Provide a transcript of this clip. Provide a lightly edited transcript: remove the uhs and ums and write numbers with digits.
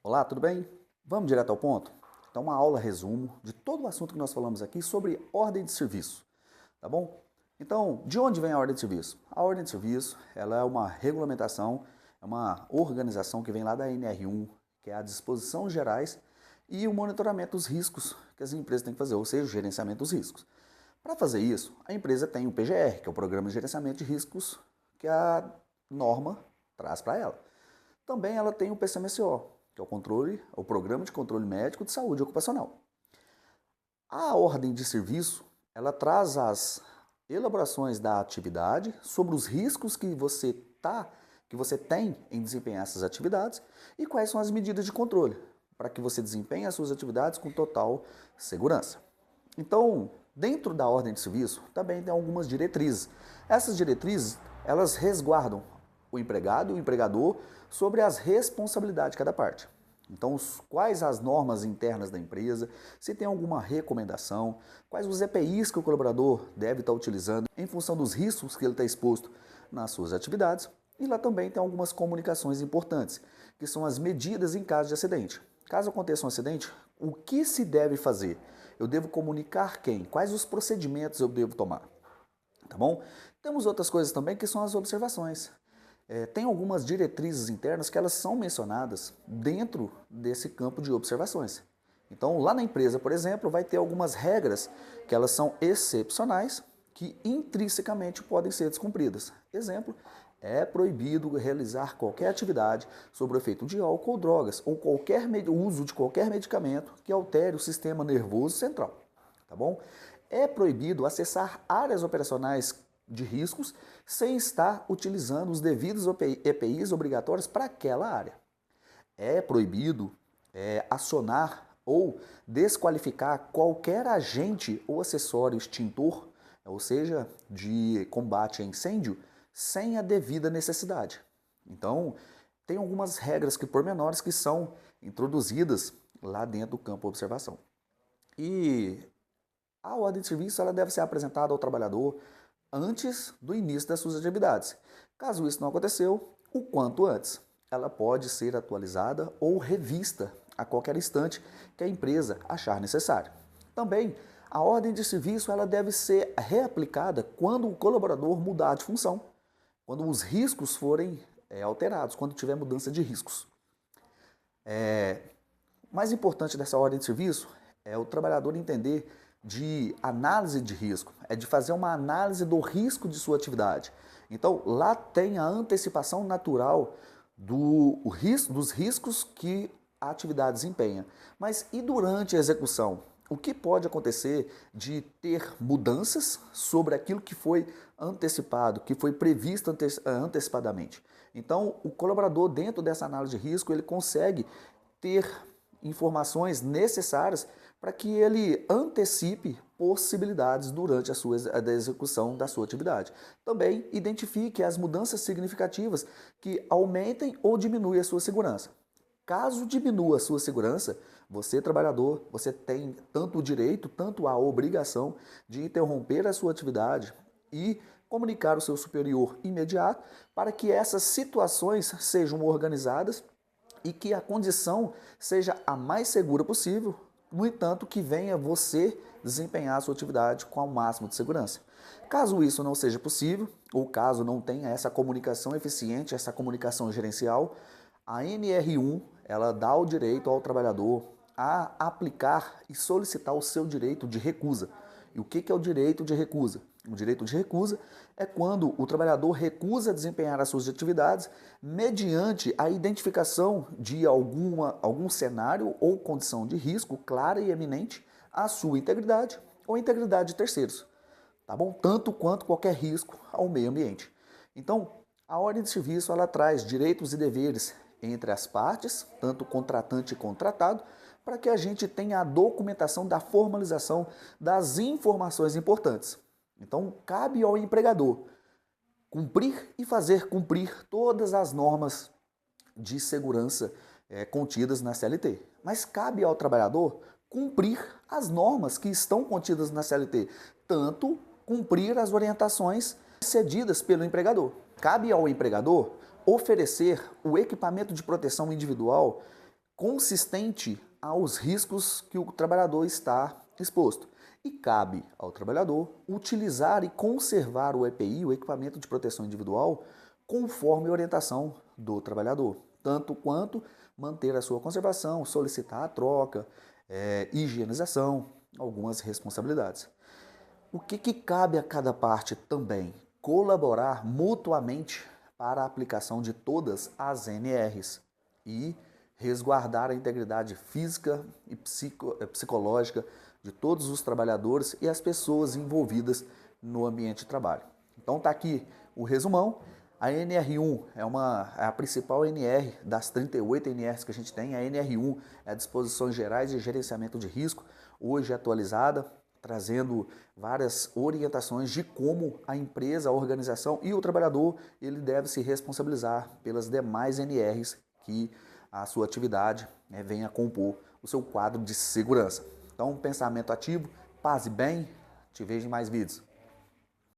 Olá, tudo bem? Vamos direto ao ponto? Então, uma aula resumo de todo o assunto que nós falamos aqui sobre ordem de serviço, tá bom? Então, de onde vem a ordem de serviço? A ordem de serviço, ela é uma regulamentação, é uma organização que vem lá da NR1, que é a disposições gerais e o monitoramento dos riscos que as empresas têm que fazer, ou seja, o gerenciamento dos riscos. Para fazer isso, a empresa tem o PGR, que é o Programa de Gerenciamento de Riscos, que a norma traz para ela. Também ela tem o PCMSO, que é o Programa de Controle Médico de Saúde Ocupacional. A ordem de serviço, ela traz as elaborações da atividade sobre os riscos que você tem em desempenhar essas atividades e quais são as medidas de controle para que você desempenhe as suas atividades com total segurança. Então, dentro da ordem de serviço, também tem algumas diretrizes. Essas diretrizes, elas resguardam o empregado e o empregador sobre as responsabilidades de cada parte. Então, quais as normas internas da empresa, se tem alguma recomendação, quais os EPIs que o colaborador deve estar utilizando em função dos riscos que ele está exposto nas suas atividades. E lá também tem algumas comunicações importantes, que são as medidas em caso de acidente. Caso aconteça um acidente, o que se deve fazer? Eu devo comunicar quem? Quais os procedimentos eu devo tomar? Tá bom? Temos outras coisas também que são as observações. Tem algumas diretrizes internas que elas são mencionadas dentro desse campo de observações. Então, lá na empresa, por exemplo, vai ter algumas regras que elas são excepcionais, que intrinsecamente podem ser descumpridas. Exemplo, é proibido realizar qualquer atividade sob o efeito de álcool ou drogas, ou qualquer uso de qualquer medicamento que altere o sistema nervoso central. Tá bom? É proibido acessar áreas operacionais de riscos sem estar utilizando os devidos EPIs obrigatórios para aquela área. É proibido acionar ou desqualificar qualquer agente ou acessório extintor, ou seja, de combate a incêndio, sem a devida necessidade. Então, tem algumas regras pormenores que são introduzidas lá dentro do campo de observação. E a ordem de serviço ela deve ser apresentada ao trabalhador antes do início das suas atividades. Caso isso não aconteceu, o quanto antes. Ela pode ser atualizada ou revista a qualquer instante que a empresa achar necessário. Também, a ordem de serviço ela deve ser reaplicada quando o colaborador mudar de função, quando os riscos forem alterados, quando tiver mudança de riscos. Mais importante dessa ordem de serviço é o trabalhador entender de análise de risco, é de fazer uma análise do risco de sua atividade. Então, lá tem a antecipação natural dos riscos que a atividade desempenha. Mas e durante a execução? O que pode acontecer de ter mudanças sobre aquilo que foi antecipado, que foi previsto antecipadamente? Então, o colaborador, dentro dessa análise de risco, ele consegue ter informações necessárias para que ele antecipe possibilidades durante a execução da sua atividade. Também identifique as mudanças significativas que aumentem ou diminuem a sua segurança. Caso diminua a sua segurança, você, trabalhador, você tem tanto o direito, tanto a obrigação de interromper a sua atividade e comunicar ao seu superior imediato para que essas situações sejam organizadas e que a condição seja a mais segura possível, no entanto que venha você desempenhar a sua atividade com o máximo de segurança. Caso isso não seja possível, ou caso não tenha essa comunicação eficiente, essa comunicação gerencial, a NR1 ela dá o direito ao trabalhador a aplicar e solicitar o seu direito de recusa. E o que é o direito de recusa? O direito de recusa é quando o trabalhador recusa desempenhar as suas atividades mediante a identificação de algum cenário ou condição de risco clara e eminente à sua integridade ou integridade de terceiros, tá bom? Tanto quanto qualquer risco ao meio ambiente. Então, a ordem de serviço ela traz direitos e deveres entre as partes, tanto contratante e contratado, para que a gente tenha a documentação da formalização das informações importantes. Então, cabe ao empregador cumprir e fazer cumprir todas as normas de segurança contidas na CLT. Mas cabe ao trabalhador cumprir as normas que estão contidas na CLT, tanto cumprir as orientações cedidas pelo empregador. Cabe ao empregador oferecer o equipamento de proteção individual consistente aos riscos que o trabalhador está exposto. E cabe ao trabalhador utilizar e conservar o EPI, o equipamento de proteção individual, conforme a orientação do trabalhador, tanto quanto manter a sua conservação, solicitar a troca, higienização, algumas responsabilidades. O que cabe a cada parte também? Colaborar mutuamente para a aplicação de todas as NRs e resguardar a integridade física e psicológica de todos os trabalhadores e as pessoas envolvidas no ambiente de trabalho. Então está aqui o resumão. A NR1 é a principal NR das 38 NRs que a gente tem. A NR1 é a Disposições Gerais de Gerenciamento de Risco, hoje atualizada, trazendo várias orientações de como a empresa, a organização e o trabalhador ele deve se responsabilizar pelas demais NRs que a sua atividade venha a compor o seu quadro de segurança. Então, pensamento ativo, paz e bem, te vejo em mais vídeos.